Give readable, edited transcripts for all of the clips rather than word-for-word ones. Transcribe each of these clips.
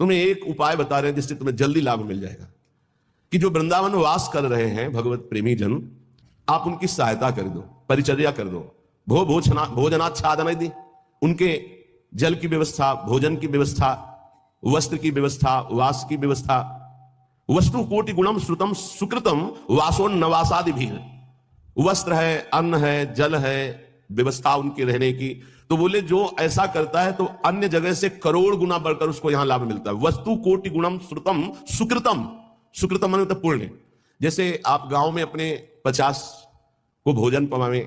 तुम्हें एक उपाय बता रहे हैं जिससे तुम्हें जल्दी लाभ मिल जाएगा कि जो वृंदावन वास कर रहे हैं भगवत प्रेमी जन, आप उनकी सहायता कर दो, परिचर्या कर दो, भोजनाच्छादन दी, उनके जल की व्यवस्था, भोजन की व्यवस्था, वस्त्र की व्यवस्था, वास की व्यवस्था। वस्तु कोटि गुणम श्रुतम सुकृतम वासोन्नवासादि भी। वस्त्र है, अन्न है, जल है, व्यवस्था उनकी रहने की। तो बोले जो ऐसा करता है तो अन्य जगह से करोड़ गुना बढ़कर उसको यहां लाभ मिलता है। वस्तु कोटि गुणम श्रुतम सुकृतम, सुकृतम माने तो पुण्य। जैसे आप गांव में अपने 50 को भोजन पवावे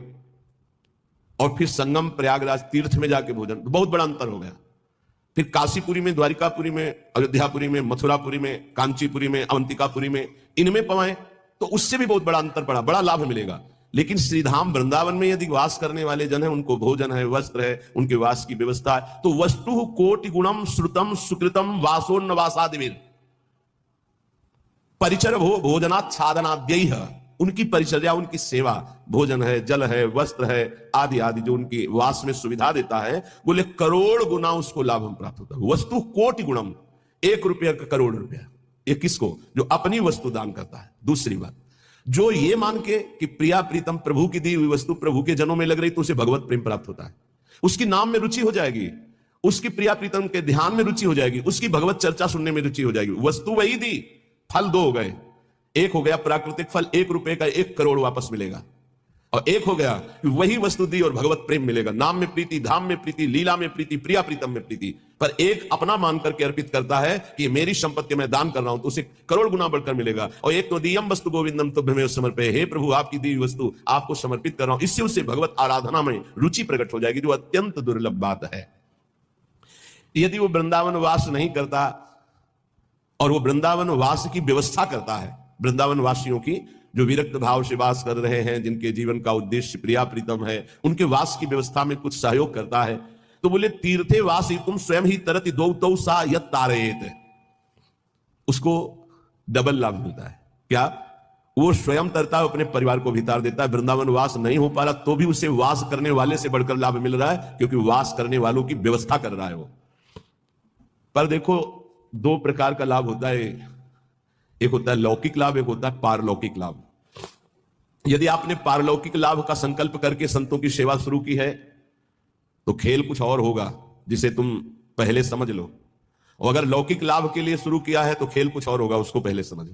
और फिर संगम प्रयागराज तीर्थ में जाके भोजन, तो बहुत बड़ा अंतर हो गया। फिर काशीपुरी में, द्वारिकापुरी में, अयोध्यापुरी में, मथुरापुरी में, कांचीपुरी में, अवंतिकापुरी में, इनमें पवाएं तो उससे भी बहुत बड़ा अंतर पड़ा, बड़ा लाभ मिलेगा। लेकिन श्रीधाम वृंदावन में यदि वास करने वाले जन है, उनको भोजन है, वस्त्र है, उनके वास की व्यवस्था है, तो वस्तु कोटि गुणम श्रुतम सुकृतम वासोन्नवासादिवीर परिचर भोजनाच्छादनाद्यैः, उनकी परिचर्या, उनकी सेवा, भोजन है, जल है, वस्त्र है, आदि आदि जो उनकी वास में सुविधा देता है, बोले करोड़ गुना उसको लाभ हम प्राप्त होता है। वस्तु कोटि गुणम, 1 रुपया का करोड़ रुपया। ये किसको? जो अपनी वस्तु दान करता है। दूसरी बात, जो ये मान के कि प्रिया प्रीतम प्रभु की दी हुई वस्तु प्रभु के जनों में लग रही तो उसे भगवत प्रेम प्राप्त होता है, उसकी नाम में रुचि हो जाएगी, उसकी प्रिया प्रीतम के ध्यान में रुचि हो जाएगी, उसकी भगवत चर्चा सुनने में रुचि हो जाएगी। वस्तु वही दी, फल 2 हो गए। एक हो गया प्राकृतिक फल, 1 रुपए का 1 करोड़ वापस मिलेगा, और एक हो गया कि वही वस्तु दी और भगवत प्रेम मिलेगा। नाम में प्रीति, धाम में प्रीति, लीला में प्रीति, प्रिया प्रीतम में प्रीति। पर एक अपना मान करके अर्पित करता है कि मेरी संपत्ति मैं दान कर रहा हूं, तो उसे करोड़ गुना बढ़कर मिलेगा। और एक तो दियम वस्तु गोविंदम तुभ्यमेव समर्पये, हे प्रभु आपकी दी वस्तु आपको समर्पित कर रहा हूं। इससे उसे भगवत आराधना में रुचि प्रकट हो जाएगी, जो अत्यंत दुर्लभ बात है। यदि वो वृंदावन वास नहीं करता और वो वृंदावन वास की व्यवस्था करता है, वृंदावन वासियों की जो विरक्त भाव से वास कर रहे हैं, जिनके जीवन का उद्देश्य प्रिया प्रीतम है, उनके वास की व्यवस्था में कुछ सहयोग करता है, तो बोले तीर्थे वास तुम स्वयं ही तरति दो तो सा यत तारेत, उसको डबल लाभ मिलता है। क्या? वो स्वयं तरता है, अपने परिवार को भी तार देता है। वृंदावन वास नहीं हो पा रहा तो भी उसे वास करने वाले से बढ़कर लाभ मिल रहा है, क्योंकि वास करने वालों की व्यवस्था कर रहा है वो। पर देखो 2 प्रकार का लाभ होता है, एक होता है लौकिक लाभ, एक होता है पारलौकिक लाभ। यदि आपने पारलौकिक लाभ का संकल्प करके संतों की सेवा शुरू की है तो खेल कुछ और होगा, जिसे तुम पहले समझ लो। और अगर लौकिक लाभ के लिए शुरू किया है तो खेल कुछ और होगा, उसको पहले समझ लो।